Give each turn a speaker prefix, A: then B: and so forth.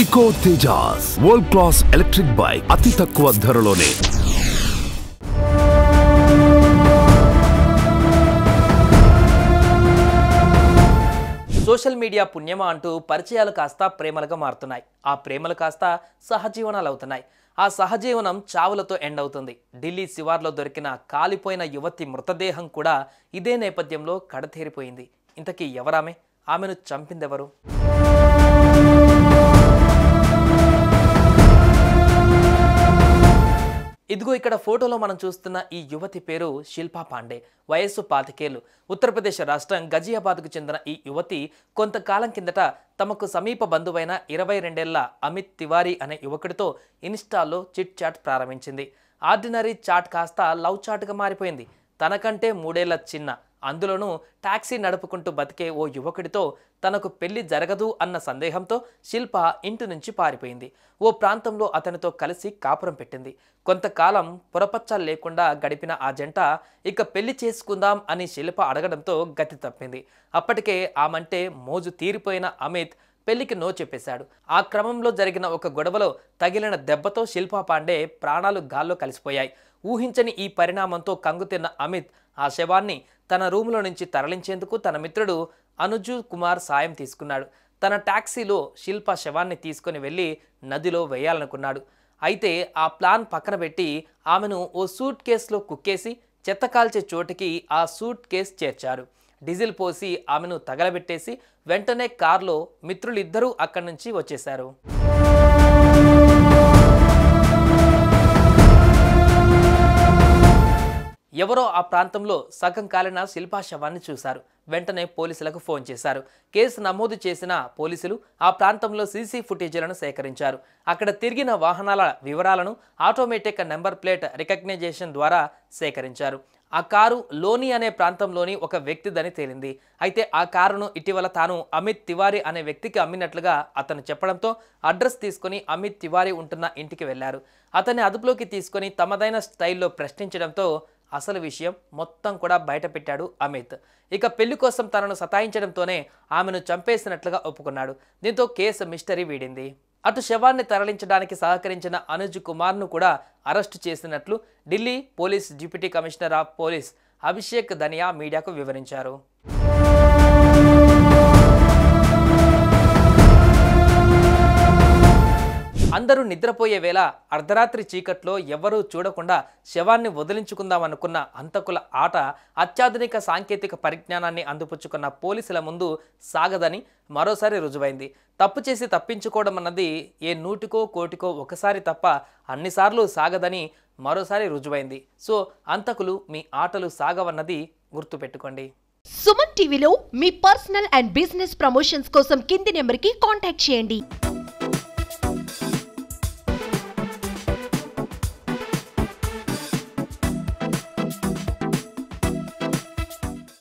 A: ఇకో Tejas world class electric bike అతి తక్కువ ధరలోనే.
B: Social media పుణ్యమా అంటూ పరిచయాలు కాస్త ప్రేమలుగా మారుతున్నాయి. ఆ ప్రేమలు కాస్త సహజీవనాలు అవుతున్నాయి. ఆ సహజీవనం చావులతో ఎండ్ అవుతుంది. ఢిల్లీ శివార్లో దొరికిన కాలిపోయిన యువతి మృతదేహం కూడా ఇదే నేపథ్యంలో కడతేరిపోయింది. ఇంతకీ ఎవరామె? ఆమెను చంపిందెవరు? ఇదిగో ఇక్కడ ఫోటోలో మనం చూస్తున్న ఈ యువతి పేరు శిల్పా పాండే. వయస్సు 25 ఏళ్లు. ఉత్తరప్రదేశ్ రాష్ట్రం గజియాబాద్కు చెందిన ఈ యువతి కొంతకాలం కిందట తమకు సమీప బంధువైన 22 ఏళ్ల అమిత్ తివారీ అనే యువకుడితో ఇన్స్టాలో చిట్ చాట్ ప్రారంభించింది. ఆర్డినరీ చాట్ కాస్త లవ్ చాట్గా మారిపోయింది. తనకంటే 3 ఏళ్ల చిన్న, అందులోనూ టాక్సీ నడుపుకుంటూ బతికే ఓ యువకుడితో తనకు పెళ్లి జరగదు అన్న సందేహంతో శిల్ప ఇంటి నుంచి పారిపోయింది. ఓ ప్రాంతంలో అతనితో కలిసి కాపురం పెట్టింది. కొంతకాలం పొరపచ్చాలు లేకుండా గడిపిన ఆ జంట ఇక పెళ్లి చేసుకుందాం అని శిల్ప అడగడంతో గతి తప్పింది. అప్పటికే ఆమంటే మోజు తీరిపోయిన అమిత్ పెళ్లికి నో చెప్పేశాడు. ఆ క్రమంలో జరిగిన ఒక గొడవలో తగిలిన దెబ్బతో శిల్పా పాండే ప్రాణాలు గాల్లో కలిసిపోయాయి. ఊహించని ఈ పరిణామంతో కంగుతిన్న అమిత్ ఆ శవాన్ని తన రూములో నుంచి తరలించేందుకు తన మిత్రుడు అనుజు కుమార్ సాయం తీసుకున్నాడు. తన టాక్సీలో శిల్ప శవాన్ని తీసుకుని వెళ్ళి నదిలో వేయాలనుకున్నాడు. అయితే ఆ ప్లాన్ పక్కన పెట్టి ఆమెను ఓ సూట్ కేసులో కుక్కేసి చెత్త కాల్చే చోటికి ఆ సూట్ కేసు చేర్చారు. డీజిల్ పోసి ఆమెను తగలబెట్టేసి వెంటనే కారులో మిత్రులిద్దరూ అక్కడి నుంచి వచ్చేశారు. ఎవరో ఆ ప్రాంతంలో సగం కాలిన శిల్పా శవాన్ని చూశారు. వెంటనే పోలీసులకు ఫోన్ చేశారు. కేసు నమోదు చేసిన పోలీసులు ఆ ప్రాంతంలో సీసీ ఫుటేజీలను సేకరించారు. అక్కడ తిరిగిన వాహనాల వివరాలను ఆటోమేటిక్ నెంబర్ ప్లేట్ రికగ్నైజేషన్ ద్వారా సేకరించారు. ఆ కారు లోని అనే ప్రాంతంలోని ఒక వ్యక్తిదని తేలింది. అయితే ఆ కారును ఇటీవల తాను అమిత్ తివారీ అనే వ్యక్తికి అమ్మినట్లుగా అతను చెప్పడంతో అడ్రస్ తీసుకుని అమిత్ తివారీ ఉంటున్న ఇంటికి వెళ్లారు. అతన్ని అదుపులోకి తీసుకుని తమదైన స్టైల్లో ప్రశ్నించడంతో అసలు విషయం మొత్తం కూడా బయటపెట్టాడు అమిత్. ఇక పెళ్లి కోసం తనను సతాయించడంతోనే ఆమెను చంపేసినట్లుగా ఒప్పుకున్నాడు. దీంతో కేసు మిస్టరీ వీడింది. అటు శవాన్ని తరలించడానికి సహకరించిన అనుజ్ కుమార్ను కూడా అరెస్టు చేసినట్లు Delhi police deputy commissioner of police Abhishek Dhaniya మీడియాకు వివరించారు. అందరూ నిద్రపోయే వేళ అర్ధరాత్రి చీకట్లో ఎవ్వరూ చూడకుండా శవాన్ని వదిలించుకుందామనుకున్న హంతకుల ఆట అత్యాధునిక సాంకేతిక పరిజ్ఞానాన్ని అందిపుచ్చుకున్న పోలీసుల ముందు సాగదని మరోసారి రుజువైంది. తప్పు చేసి తప్పించుకోవడం అన్నది ఏ నూటికో కోటికో ఒకసారి తప్ప అన్నిసార్లు సాగదని మరోసారి రుజువైంది. సో హంతకులు మీ ఆటలు సాగవన్నది గుర్తుపెట్టుకోండి.
C: సుమన్ టీవీలో మీ పర్సనల్ అండ్ బిజినెస్ ప్రమోషన్స్ కోసం కింది నెంబర్కి కాంటాక్ట్ చేయండి.